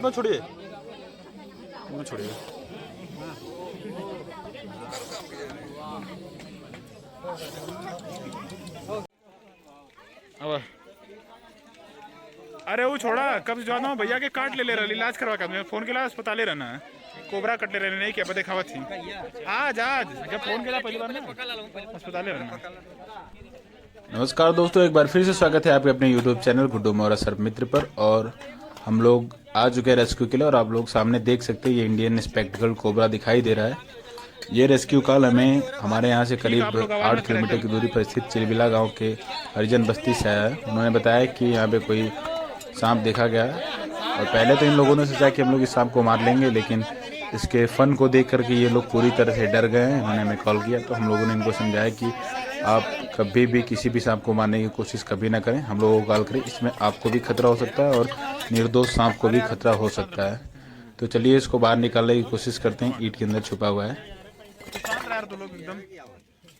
मत छोड़िए, मत छोड़िए। अब अरे वो छोड़ा, कब जाना भैया के काट ले रहा, इलाज करवा कर फोन के लिए अस्पताल रहना है, कोबरा कट ले रहे नहीं क्या पता खावत थी आज आज जब फोन के पहली बार ना अस्पताल रहना। नमस्कार दोस्तों, एक बार फिर से स्वागत है आपके अपने यूट्यूब चैनल गुड्डू मौर्य सर्प मित्र पर। और हम लोग आ चुके हैं रेस्क्यू के लिए और आप लोग सामने देख सकते हैं ये इंडियन स्पेक्टिकल कोबरा दिखाई दे रहा है। ये रेस्क्यू कॉल हमें हमारे यहाँ से करीब 8 किलोमीटर की दूरी पर स्थित चिलबिला गांव के हरिजन बस्ती से आया है। उन्होंने बताया कि यहाँ पे कोई सांप देखा गया और पहले तो इन लोगों ने सोचा कि हम लोग इस सांप को मार लेंगे, लेकिन इसके फन को देख करके ये लोग पूरी तरह से डर गए हैं। इन्होंने हमें कॉल किया तो हम लोगों ने इनको समझाया कि आप कभी भी किसी भी सांप को मारने की कोशिश कभी ना करें, हम लोगों को कॉल करें, इसमें आपको भी खतरा हो सकता है और निर्दोष सांप को भी खतरा हो सकता है। तो चलिए इसको बाहर निकालने की कोशिश करते हैं, ईंट के अंदर छुपा हुआ है। तो लोग एकदम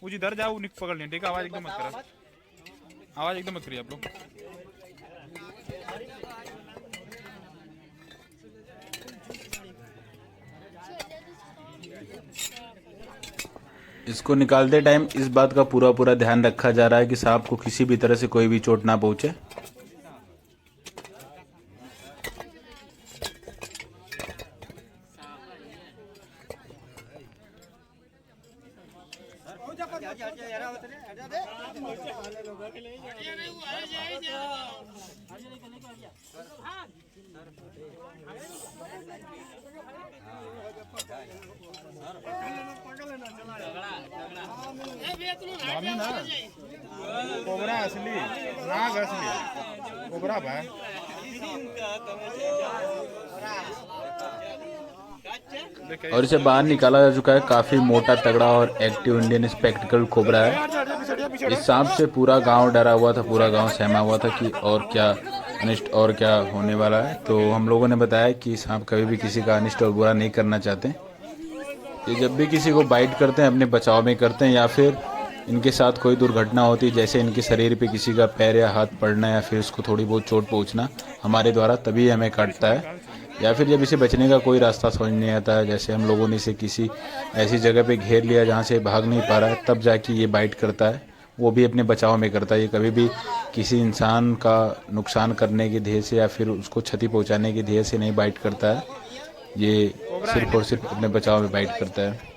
वो जिधर जाओ निक पकड़ लें, ठीक है? आवाज एकदम मत करो, आवाज एकदम मत करिए आप लोग। इसको निकालते टाइम इस बात का पूरा ध्यान रखा जा रहा है कि सांप को किसी भी तरह से कोई भी चोट ना पहुंचे। कोबरा असली नाग असली कोबरा भाई। और इसे बाहर निकाला जा चुका है। काफी मोटा तगड़ा और एक्टिव इंडियन स्पेक्टिकल कोबरा है। इस सांप से पूरा गांव डरा हुआ था, पूरा गांव सहमा हुआ था कि और क्या अनिष्ट और क्या होने वाला है। तो हम लोगों ने बताया कि सांप कभी भी किसी का अनिष्ट और बुरा नहीं करना चाहते। ये जब भी किसी को बाइट करते हैं अपने बचाव में करते हैं, या फिर इनके साथ कोई दुर्घटना होती है जैसे इनके शरीर पे किसी का पैर या हाथ पड़ना या फिर उसको थोड़ी बहुत चोट पहुंचना हमारे द्वारा, तभी हमें काटता है। या फिर जब इसे बचने का कोई रास्ता समझ नहीं आता है, जैसे हम लोगों ने इसे किसी ऐसी जगह पे घेर लिया जहाँ से भाग नहीं पा रहा है, तब जाके ये बाइट करता है। वो भी अपने बचाव में करता है। ये कभी भी किसी इंसान का नुकसान करने के ध्येय से या फिर उसको क्षति पहुँचाने के ध्येय से नहीं बाइट करता है। ये सिर्फ और सिर्फ अपने बचाव में बाइट करता है।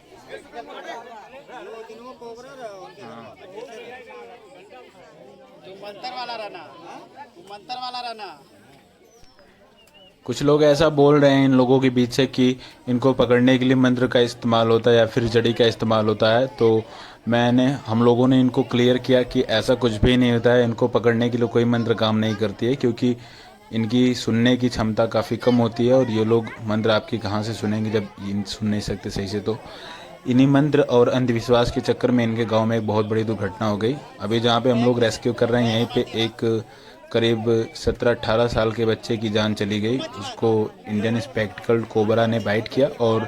कुछ लोग ऐसा बोल रहे हैं इन लोगों के बीच से कि इनको पकड़ने के लिए मंत्र का इस्तेमाल होता है या फिर जड़ी का इस्तेमाल होता है। तो हम लोगों ने इनको क्लियर किया कि ऐसा कुछ भी नहीं होता है। इनको पकड़ने के लिए कोई मंत्र काम नहीं करती है, क्योंकि इनकी सुनने की क्षमता काफ़ी कम होती है और ये लोग मंत्र आपकी कहाँ से सुनेंगे जब इन सुन नहीं सकते सही से। तो इन्हीं मंत्र और अंधविश्वास के चक्कर में इनके गांव में एक बहुत बड़ी दुर्घटना हो गई। अभी जहाँ पे हम लोग रेस्क्यू कर रहे हैं यहीं पे एक करीब 17-18 साल के बच्चे की जान चली गई। उसको इंडियन स्पेक्टिकल कोबरा ने बाइट किया और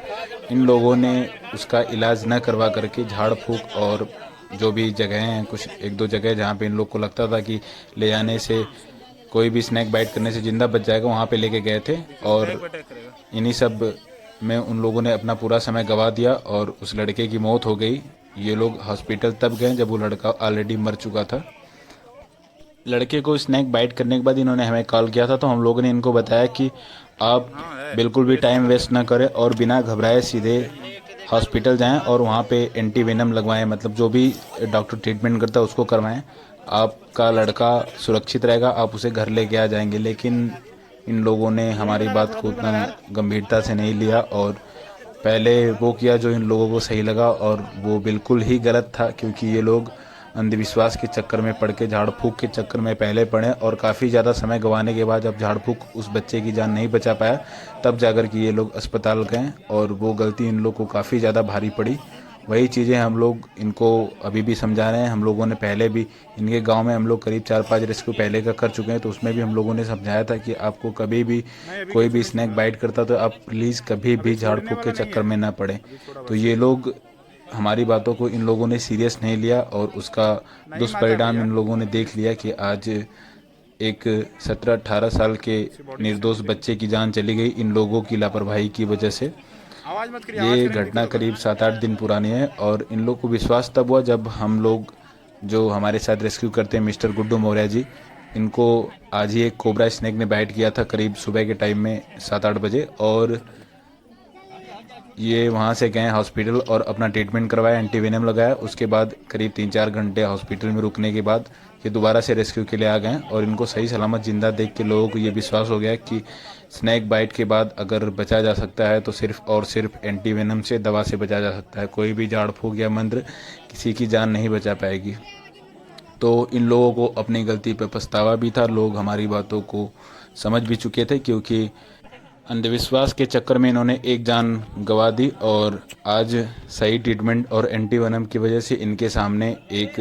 इन लोगों ने उसका इलाज न करवा करके झाड़ फूक और जो भी जगह हैं, कुछ एक दो जगह जहाँ पे इन लोग को लगता था कि ले जाने से कोई भी स्नैक बाइट करने से जिंदा बच जाएगा, वहाँ पे लेके गए थे। और इन्हीं सब में उन लोगों ने अपना पूरा समय गवा दिया और उस लड़के की मौत हो गई। ये लोग हॉस्पिटल तब गए जब वो लड़का ऑलरेडी मर चुका था। लड़के को स्नैक बाइट करने के बाद इन्होंने हमें कॉल किया था, तो हम लोगों ने इनको बताया कि आप बिल्कुल भी टाइम वेस्ट ना करें और बिना घबराए सीधे हॉस्पिटल जाएं और वहाँ पे एंटी वेनम लगवाएं, मतलब जो भी डॉक्टर ट्रीटमेंट करता है उसको करवाएं। आपका लड़का सुरक्षित रहेगा, आप उसे घर लेके आ जाएंगे। लेकिन इन लोगों ने हमारी बात को उतना गंभीरता से नहीं लिया और पहले वो किया जो इन लोगों को सही लगा, और वो बिल्कुल ही गलत था, क्योंकि ये लोग अंधविश्वास के चक्कर में पड़ के, झाड़ फूक के चक्कर में पहले पड़े और काफ़ी ज़्यादा समय गंवाने के बाद जब झाड़ फूक उस बच्चे की जान नहीं बचा पाया तब जाकर कि ये लोग अस्पताल गए और वो गलती इन लोग को काफ़ी ज़्यादा भारी पड़ी। वही चीज़ें हम लोग इनको अभी भी समझा रहे हैं। हम लोगों ने पहले भी इनके गांव में हम लोग करीब 4-5 रेस्क्यू पहले का कर चुके हैं, तो उसमें भी हम लोगों ने समझाया था कि आपको कभी भी कोई भी स्नैक बाइट करता तो आप प्लीज़ कभी भी झाड़ फूक के चक्कर में ना पड़े। तो ये लोग हमारी बातों को इन लोगों ने सीरियस नहीं लिया और उसका दुष्परिणाम इन लोगों ने देख लिया कि आज एक 17-18 साल के निर्दोष बच्चे की जान चली गई इन लोगों की लापरवाही की वजह से। ये घटना करीब 7-8 दिन पुरानी है और इन लोग को विश्वास तब हुआ जब हम लोग जो हमारे साथ रेस्क्यू करते हैं मिस्टर गुड्डू मौर्य जी, इनको आज ही एक कोबरा स्नेक ने बाइट किया था करीब सुबह के टाइम में 7-8 बजे। और ये वहाँ से गए हॉस्पिटल और अपना ट्रीटमेंट करवाया, एंटीवेनम लगाया। उसके बाद करीब 3-4 घंटे हॉस्पिटल में रुकने के बाद ये दोबारा से रेस्क्यू के लिए आ गए और इनको सही सलामत ज़िंदा देख के लोगों को ये विश्वास हो गया कि स्नैक बाइट के बाद अगर बचा जा सकता है तो सिर्फ और सिर्फ एंटीवेनम से, दवा से बचा जा सकता है। कोई भी झाड़ फूक या मंत्र किसी की जान नहीं बचा पाएगी। तो इन लोगों को अपनी गलती पर पछतावा भी था। लोग हमारी बातों को समझ भी चुके थे क्योंकि अंधविश्वास के चक्कर में इन्होंने एक जान गंवा दी और आज सही ट्रीटमेंट और एंटीवेनम की वजह से इनके सामने एक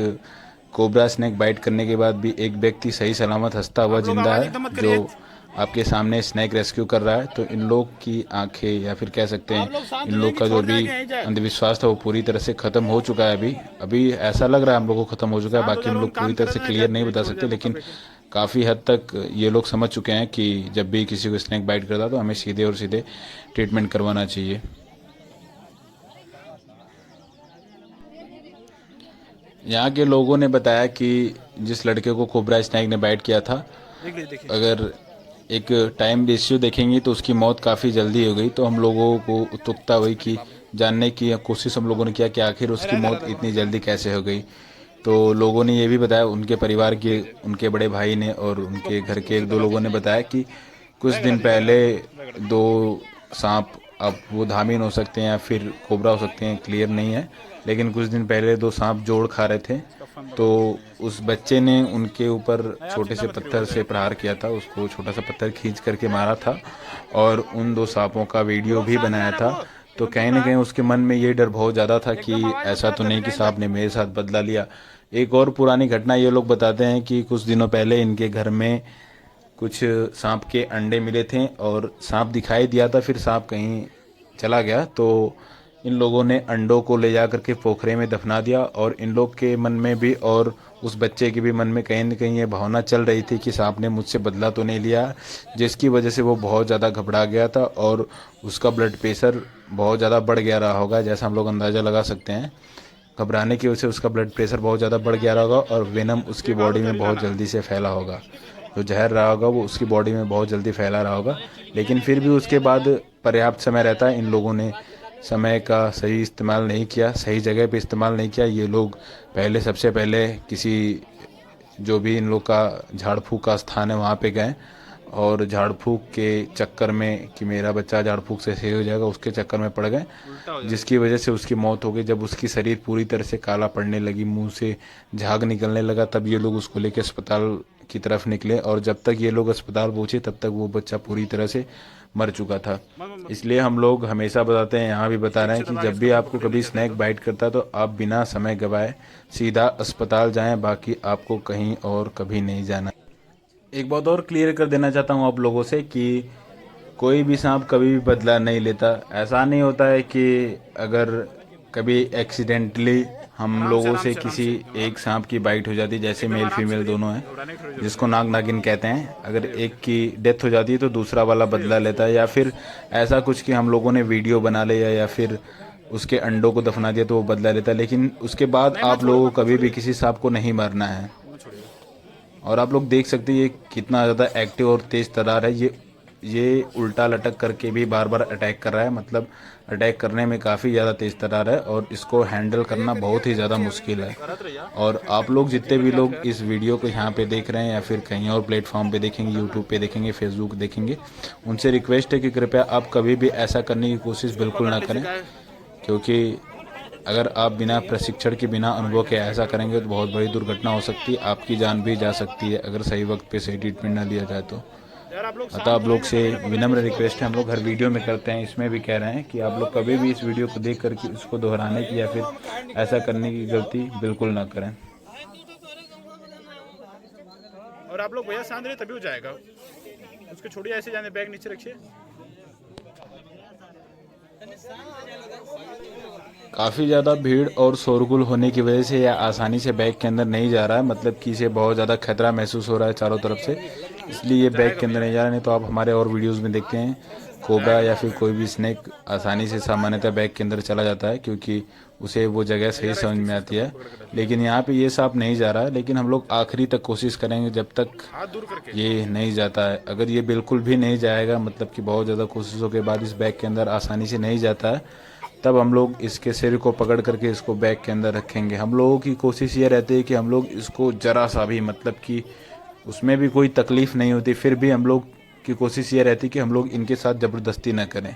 कोबरा स्नेक बाइट करने के बाद भी एक व्यक्ति सही सलामत हंसता हुआ जिंदा है जो आपके सामने स्नेक रेस्क्यू कर रहा है। तो इन लोग की आंखें या फिर कह सकते हैं इन लोग का जो भी अंधविश्वास था वो पूरी तरह से ख़त्म हो चुका है। अभी ऐसा लग रहा है हम लोग को ख़त्म हो चुका है। बाकी हम लोग पूरी तरह से क्लियर नहीं बता सकते, लेकिन काफ़ी हद तक ये लोग समझ चुके हैं कि जब भी किसी को स्नेक बाइट करता तो हमें सीधे और सीधे ट्रीटमेंट करवाना चाहिए। यहाँ के लोगों ने बताया कि जिस लड़के को कोबरा स्नेक ने बाइट किया था, अगर एक टाइम रेशियो देखेंगे तो उसकी मौत काफ़ी जल्दी हो गई। तो हम लोगों को उत्सुकता हुई कि जानने की कोशिश हम लोगों ने किया कि आखिर उसकी मौत इतनी जल्दी कैसे हो गई। तो लोगों ने ये भी बताया, उनके परिवार के उनके बड़े भाई ने और उनके घर के 1-2 लोगों ने बताया कि कुछ दिन पहले 2 सांप, अब वो धामीन हो सकते हैं या फिर कोबरा हो सकते हैं, क्लियर नहीं है, लेकिन कुछ दिन पहले 2 सांप जोड़ खा रहे थे। तो उस बच्चे ने उनके ऊपर छोटे से पत्थर से प्रहार किया था, उसको छोटा सा पत्थर खींच करके मारा था और उन 2 सांपों का वीडियो भी बनाया था। तो कहीं ना कहीं उसके मन में ये डर बहुत ज़्यादा था कि ऐसा तो नहीं कि सांप ने मेरे साथ बदला लिया। एक और पुरानी घटना ये लोग बताते हैं कि कुछ दिनों पहले इनके घर में कुछ सांप के अंडे मिले थे और सांप दिखाई दिया था, फिर सांप कहीं चला गया। तो इन लोगों ने अंडों को ले जा करके पोखरे में दफना दिया और इन लोग के मन में भी और उस बच्चे के भी मन में कहीं न कहीं ये भावना चल रही थी कि सांप ने मुझसे बदला तो नहीं लिया, जिसकी वजह से वो बहुत ज़्यादा घबरा गया था और उसका ब्लड प्रेशर बहुत ज़्यादा बढ़ गया रहा होगा। जैसा हम लोग अंदाज़ा लगा सकते हैं, घबराने की वजह से उसका ब्लड प्रेशर बहुत ज़्यादा बढ़ गया होगा और वेनम उसकी बॉडी में बहुत जल्दी से फैला होगा। जो जहर रहा होगा वो उसकी बॉडी में बहुत जल्दी फैला रहा होगा। लेकिन फिर भी उसके बाद पर्याप्त समय रहता है, इन लोगों ने समय का सही इस्तेमाल नहीं किया, सही जगह पे इस्तेमाल नहीं किया। ये लोग सबसे पहले किसी जो भी इन लोग का झाड़ फूक का स्थान है वहाँ पे गए और झाड़ फूक के चक्कर में कि मेरा बच्चा झाड़ फूक से सही हो जाएगा, उसके चक्कर में पड़ गए, जिसकी वजह से उसकी मौत हो गई। जब उसकी शरीर पूरी तरह से काला पड़ने लगी, मुंह से झाग निकलने लगा, तब ये लोग उसको लेकर अस्पताल की तरफ निकले और जब तक ये लोग अस्पताल पहुंचे तब तक वो बच्चा पूरी तरह से मर चुका था। इसलिए हम लोग हमेशा बताते हैं, यहाँ भी बता रहे हैं कि जब भी आपको कभी स्नैक बाइट करता है तो आप बिना समय गवाए सीधा अस्पताल जाएं, बाकी आपको कहीं और कभी नहीं जाना। एक बात और क्लियर कर देना चाहता हूँ आप लोगों से कि कोई भी सांप कभी भी बदला नहीं लेता। ऐसा नहीं होता है कि अगर कभी एक्सीडेंटली हम लोगों से किसी एक सांप की बाइट हो जाती, जैसे मेल फीमेल दोनों हैं जिसको नाग नागिन कहते हैं, अगर एक की डेथ हो जाती है तो दूसरा वाला बदला लेता है, या फिर ऐसा कुछ कि हम लोगों ने वीडियो बना लिया या फिर उसके अंडों को दफना दिया तो वो बदला लेता है। लेकिन उसके बाद आप लोगों को कभी भी किसी सांप को नहीं मारना है। और आप लोग देख सकते हैं ये कितना ज़्यादा एक्टिव और तेज़ तर्रार है। ये उल्टा लटक करके भी बार बार अटैक कर रहा है, मतलब अटैक करने में काफ़ी ज़्यादा तेज़ तर्रार है और इसको हैंडल करना बहुत ही ज़्यादा मुश्किल है। और आप लोग जितने भी लोग इस वीडियो को यहाँ पे देख रहे हैं या फिर कहीं और प्लेटफॉर्म पे देखेंगे, यूट्यूब पे देखेंगे, फेसबुक देखेंगे, उनसे रिक्वेस्ट है कि कृपया आप कभी भी ऐसा करने की कोशिश बिल्कुल ना करें, क्योंकि अगर आप बिना प्रशिक्षण के, बिना अनुभव के ऐसा करेंगे तो बहुत बड़ी दुर्घटना हो सकती है, आपकी जान भी जा सकती है अगर सही वक्त पे सही ट्रीटमेंट ना लिया जाए तो। अतः आप लोग से विनम्र रिक्वेस्ट है, हम लोग हर वीडियो में करते हैं, इसमें भी कह रहे हैं कि आप लोग कभी भी इस वीडियो को देख करके इसको दोहराने की या फिर ऐसा करने की गलती बिल्कुल ना करें। और आप लोग भैया शांत रहे तभी हो जाएगा, उसको छोड़िए, ऐसे जाने, बैग नीचे रखिए। काफ़ी ज़्यादा भीड़ और शोरगुल होने की वजह से यह आसानी से बैग के अंदर नहीं जा रहा है, मतलब कि इसे बहुत ज़्यादा खतरा महसूस हो रहा है चारों तरफ से, इसलिए ये बैग के अंदर नहीं जा रहा। नहीं तो आप हमारे और वीडियोस में देखते हैं कोबरा या फिर कोई भी स्नेक आसानी से सामान्यतः बैग के अंदर चला जाता है क्योंकि उसे वो जगह सही समझ में आती है। लेकिन यहाँ पे ये सांप नहीं जा रहा है, लेकिन हम लोग आखिरी तक कोशिश करेंगे जब तक हाथ दूर करके। ये नहीं जाता है। अगर ये बिल्कुल भी नहीं जाएगा, मतलब कि बहुत ज़्यादा कोशिशों के बाद इस बैग के अंदर आसानी से नहीं जाता है, तब हम लोग इसके सिर को पकड़ करके इसको बैग के अंदर रखेंगे। हम लोगों की कोशिश ये रहती है कि हम लोग इसको ज़रा सा भी, मतलब कि उसमें भी कोई तकलीफ़ नहीं होती, फिर भी हम लोग की कोशिश ये रहती है कि हम लोग इनके साथ ज़बरदस्ती ना करें।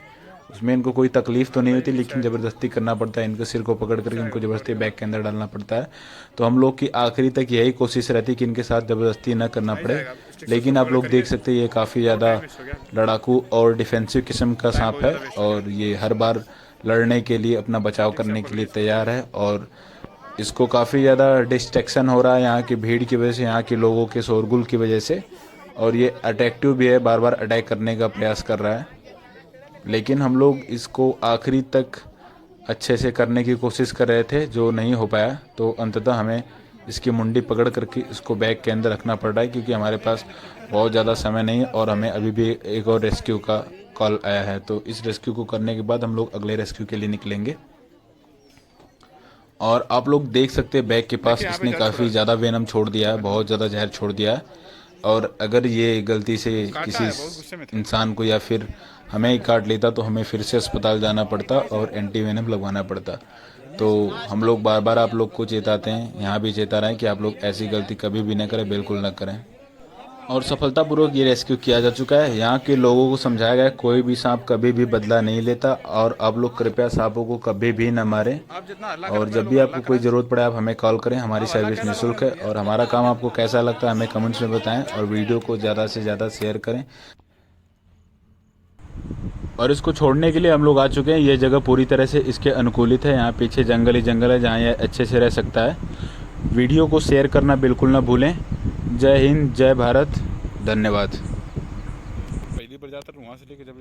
उसमें इनको कोई तकलीफ़ तो नहीं होती, लेकिन ज़बरदस्ती करना पड़ता है, इनके सिर को पकड़ करके इनको ज़बरदस्ती बैग के अंदर डालना पड़ता है। तो हम लोग की आखिरी तक यही कोशिश रहती है कि इनके साथ ज़बरदस्ती ना करना पड़े। लेकिन आप लोग देख सकते हैं ये काफ़ी ज़्यादा लड़ाकू और डिफेंसिव किस्म का सांप है और ये हर बार लड़ने के लिए, अपना बचाव करने के लिए तैयार है। और इसको काफ़ी ज़्यादा डिस्ट्रैक्शन हो रहा है यहाँ की भीड़ की वजह से, यहाँ के लोगों के शोरगुल की वजह से, और ये अट्रैक्टिव भी है, बार बार अटैक करने का प्रयास कर रहा है। लेकिन हम लोग इसको आखिरी तक अच्छे से करने की कोशिश कर रहे थे, जो नहीं हो पाया, तो अंततः हमें इसकी मुंडी पकड़ करके इसको बैग के अंदर रखना पड़ रहा है क्योंकि हमारे पास बहुत ज़्यादा समय नहीं है और हमें अभी भी एक और रेस्क्यू का कॉल आया है। तो इस रेस्क्यू को करने के बाद हम लोग अगले रेस्क्यू के लिए निकलेंगे। और आप लोग देख सकते हैं बैग के पास इसने काफ़ी ज़्यादा वेनम छोड़ दिया है, बहुत ज़्यादा जहर छोड़ दिया है। और अगर ये गलती से किसी इंसान को या फिर हमें ही काट लेता तो हमें फिर से अस्पताल जाना पड़ता और एंटी वेनम लगवाना पड़ता। तो हम लोग बार बार आप लोग को चेताते हैं, यहाँ भी चेता रहे हैं कि आप लोग ऐसी गलती कभी भी ना करें, बिल्कुल ना करें। और सफलतापूर्वक ये रेस्क्यू किया जा चुका है। यहाँ के लोगों को समझाया गया कोई भी सांप कभी भी बदला नहीं लेता और आप लोग कृपया सांपों को कभी भी न मारें। आप जितना अल्लाह और जब भी आपको कोई ज़रूरत पड़े आप हमें कॉल करें, हमारी सर्विस निःशुल्क है। और हमारा काम आपको कैसा लगता है हमें कमेंट्स में बताएं और वीडियो को ज़्यादा से ज़्यादा शेयर करें। और इसको छोड़ने के लिए हम लोग आ चुके हैं। ये जगह पूरी तरह से इसके अनुकूलित है, यहाँ पीछे जंगल ही जंगल है जहाँ ये अच्छे से रह सकता है। वीडियो को शेयर करना बिल्कुल ना भूलें। जय हिंद, जय भारत, धन्यवाद। पहली बार जाता वहाँ से लेके जब